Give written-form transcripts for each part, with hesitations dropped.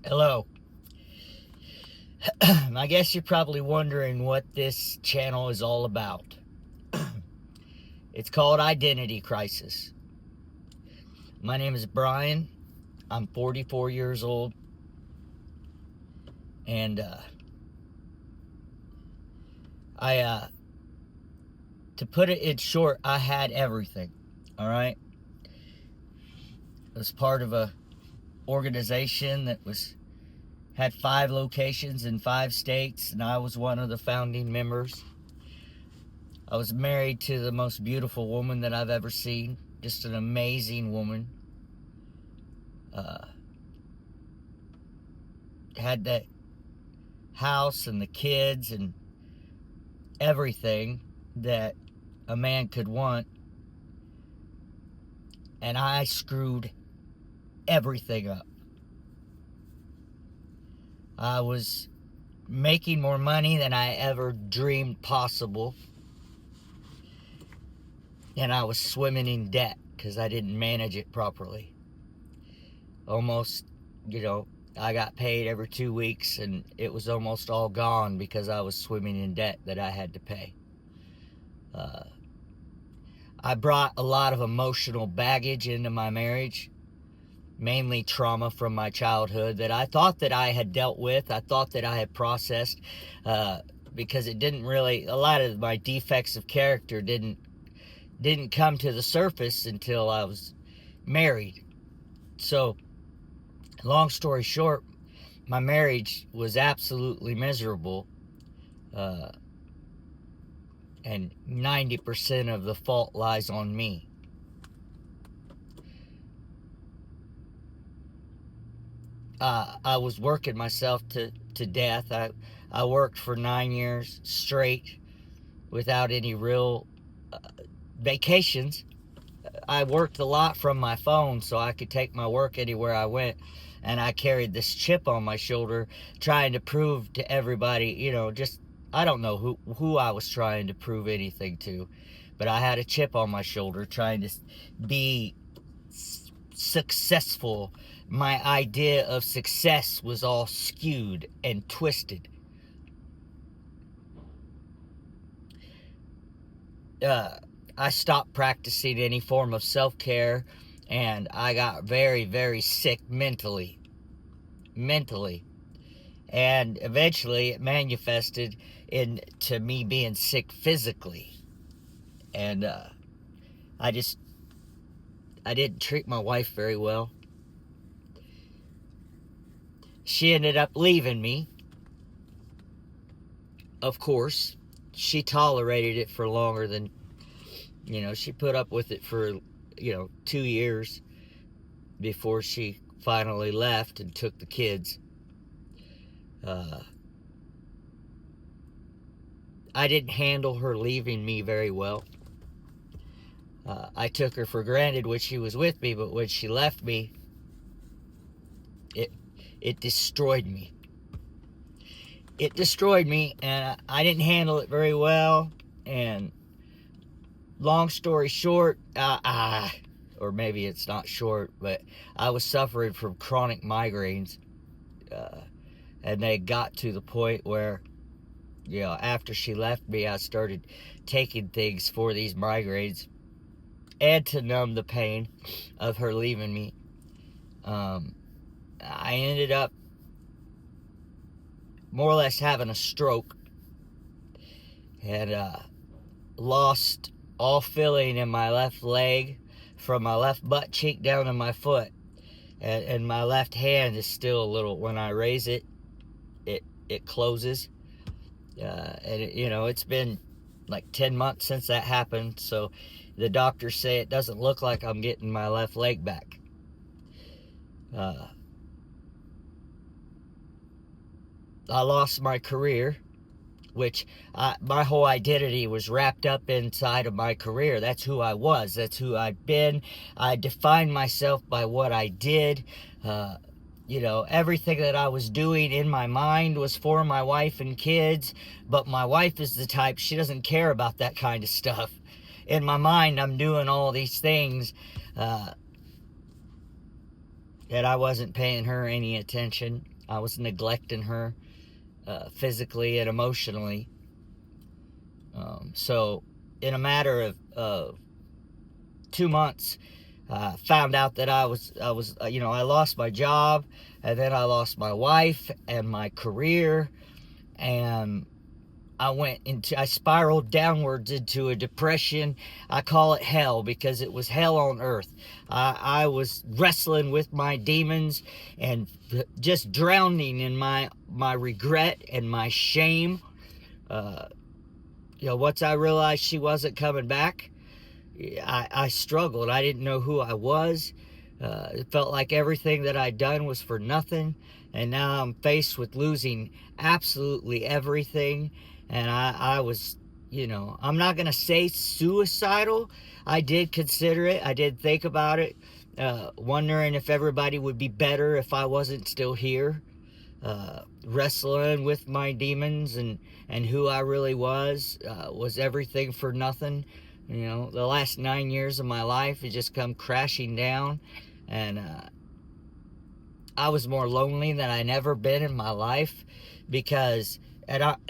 Hello. I guess you're probably wondering what this channel is all about. It's called Identity Crisis. My name is Brian. I'm 44 years old. And to put it in short, I had everything. All right. I was part of a organization that had 5 locations in 5 states, and I was one of the founding members. I was married to the most beautiful woman that I've ever seen. Just an amazing woman. Had that house and the kids and everything that a man could want. And I screwed everything up. I was making more money than I ever dreamed possible. And I was swimming in debt because I didn't manage it properly. Almost, I got paid every 2 weeks and it was almost all gone because I was swimming in debt that I had to pay. I brought a lot of emotional baggage into my marriage, mainly trauma from my childhood that I thought that I had dealt with. I thought that I had processed because it didn't really, a lot of my defects of character didn't come to the surface until I was married. So, long story short, my marriage was absolutely miserable. And 90% of the fault lies on me. I was working myself to death. I worked for 9 years straight without any real vacations. I worked a lot from my phone so I could take my work anywhere I went. And I carried this chip on my shoulder trying to prove to everybody, I don't know who I was trying to prove anything to. But I had a chip on my shoulder trying to be successful. My idea of success was all skewed and twisted. I stopped practicing any form of self-care, and I got very, very sick mentally. And eventually it manifested into me being sick physically. And I didn't treat my wife very well. She ended up leaving me. Of course, she tolerated it for longer than, she put up with it for, 2 years before she finally left and took the kids. I didn't handle her leaving me very well. I took her for granted when she was with me, but when she left me, it destroyed me. It destroyed me, and I didn't handle it very well. And long story short, or maybe it's not short, but I was suffering from chronic migraines. And they got to the point where, after she left me, I started taking things for these migraines and to numb the pain of her leaving me. I ended up more or less having a stroke and lost all feeling in my left leg from my left butt cheek down to my foot. And my left hand is still a little, when I raise it, it closes. And it's been like 10 months since that happened. So the doctors say it doesn't look like I'm getting my left leg back. I lost my career, which my whole identity was wrapped up inside of my career. That's who I was. That's who I'd been. I defined myself by what I did. Everything that I was doing in my mind was for my wife and kids, but my wife is the type, she doesn't care about that kind of stuff. In my mind, I'm doing all these things that I wasn't paying her any attention. I was neglecting her physically and emotionally. So in a matter of 2 months, found out that I lost my job, and then I lost my wife and my career, and I spiraled downwards into a depression. I call it hell because it was hell on earth. I was wrestling with my demons and just drowning in my regret and my shame. Once I realized she wasn't coming back, I struggled. I didn't know who I was. It felt like everything that I'd done was for nothing. And now I'm faced with losing absolutely everything. And I was, I'm not going to say suicidal. I did consider it. I did think about it, wondering if everybody would be better if I wasn't still here, wrestling with my demons and who I really was everything for nothing. The last 9 years of my life had just come crashing down, and I was more lonely than I'd ever been in my life, because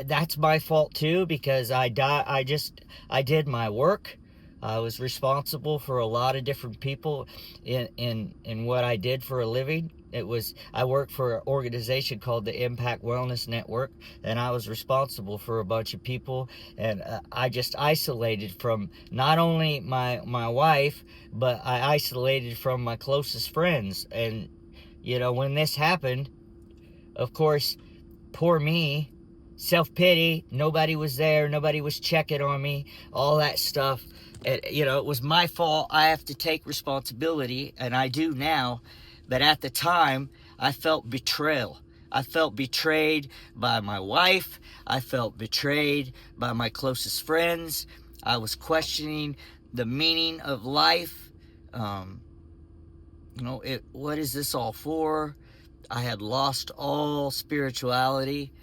that's my fault too, because I did my work. I was responsible for a lot of different people in what I did for a living. I worked for an organization called the Impact Wellness Network, and I was responsible for a bunch of people, and I just isolated from not only my wife, but I isolated from my closest friends. And when this happened, of course, poor me, self-pity, nobody was there, nobody was checking on me, all that stuff. And, it was my fault. I have to take responsibility, and I do now. But at the time, I felt betrayal. I felt betrayed by my wife. I felt betrayed by my closest friends. I was questioning the meaning of life. What is this all for? I had lost all spirituality.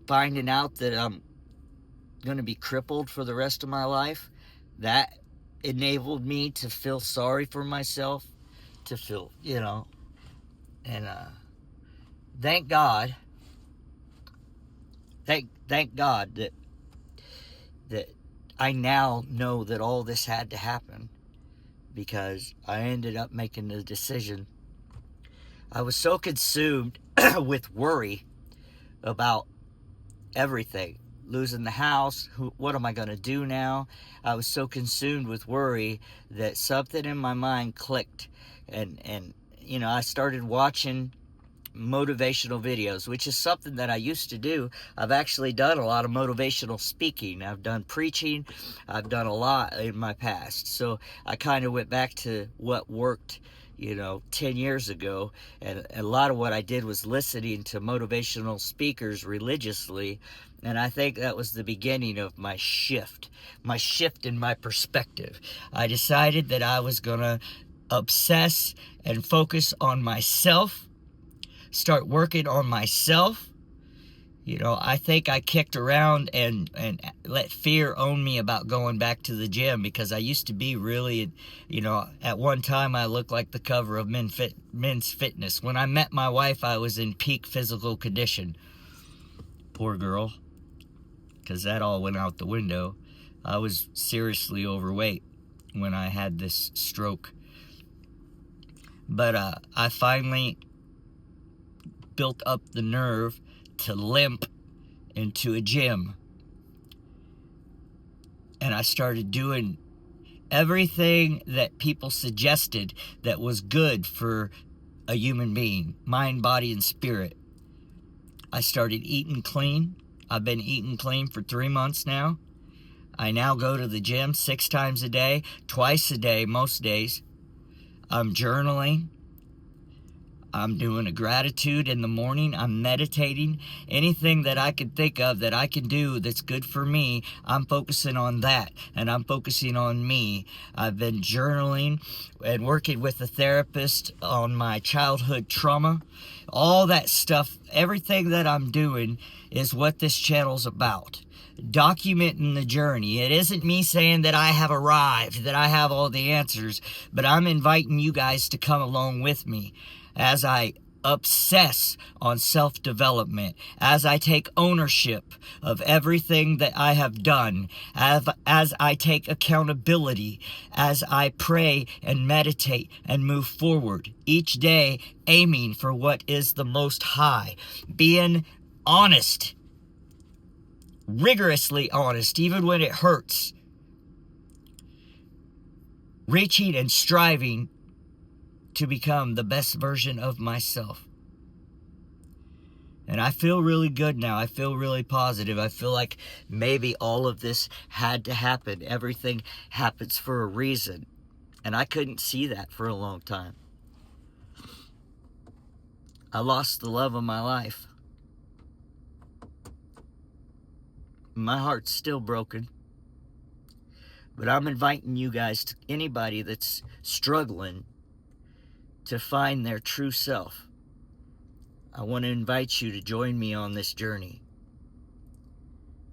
Finding out that I'm going to be crippled for the rest of my life, that enabled me to feel sorry for myself, to feel, and thank God that I now know that all this had to happen, because I ended up making the decision. I was so consumed with worry about everything. Losing the house, what am I going to do now? I was so consumed with worry that something in my mind clicked, and I started watching motivational videos, which is something that I used to do. I've actually done a lot of motivational speaking. I've done preaching. I've done a lot in my past. So I kind of went back to what worked 10 years ago, and a lot of what I did was listening to motivational speakers religiously, and I think that was the beginning of my shift in my perspective. I decided that I was gonna obsess and focus on myself, start working on myself. I think I kicked around and let fear own me about going back to the gym, because I used to be really, at one time I looked like the cover of Men's Fitness. When I met my wife, I was in peak physical condition. Poor girl, because that all went out the window. I was seriously overweight when I had this stroke. But I finally built up the nerve to limp into a gym, and I started doing everything that people suggested that was good for a human being, mind, body, and spirit. I started eating clean. I've been eating clean for 3 months now. I now go to the gym 6 times a day, twice a day most days. I'm journaling. I'm doing a gratitude in the morning. I'm meditating. Anything that I can think of that I can do that's good for me, I'm focusing on that, and I'm focusing on me. I've been journaling and working with a therapist on my childhood trauma. All that stuff, everything that I'm doing is what this channel's about. documenting the journey. It isn't me saying that I have arrived, that I have all the answers, but I'm inviting you guys to come along with me as I obsess on self-development, as I take ownership of everything that I have done, as I take accountability, as I pray and meditate and move forward each day, aiming for what is the most high, being honest, rigorously honest, even when it hurts, reaching and striving to become the best version of myself. And I feel really good now. I feel really positive. I feel like maybe all of this had to happen. Everything happens for a reason. And I couldn't see that for a long time. I lost the love of my life. My heart's still broken. But I'm inviting you guys, to anybody that's struggling to find their true self. I want to invite you to join me on this journey.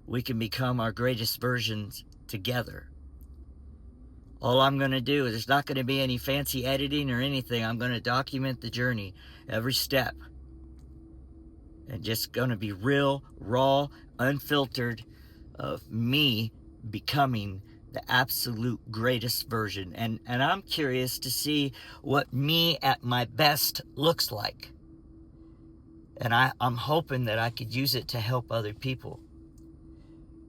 We can become our greatest versions together. All I'm going to do is, there's not going to be any fancy editing or anything. I'm going to document the journey, every step. And just going to be real, raw, unfiltered of me becoming the absolute greatest version. And I'm curious to see what me at my best looks like. And I'm hoping that I could use it to help other people.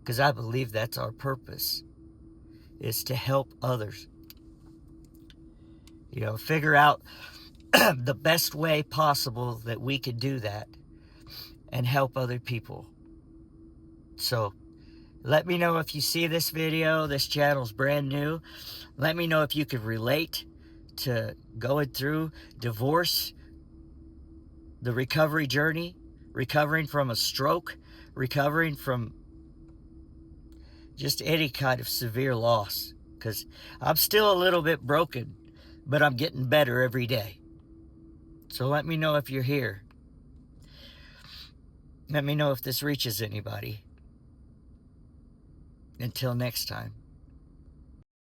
Because I believe that's our purpose, is to help others. You know, figure out the best way possible that we could do that and help other people. So, let me know if you see this video. This channel's brand new. Let me know if you could relate to going through divorce, the recovery journey, recovering from a stroke, recovering from just any kind of severe loss. Because I'm still a little bit broken, but I'm getting better every day. So let me know if you're here. Let me know if this reaches anybody. Until next time.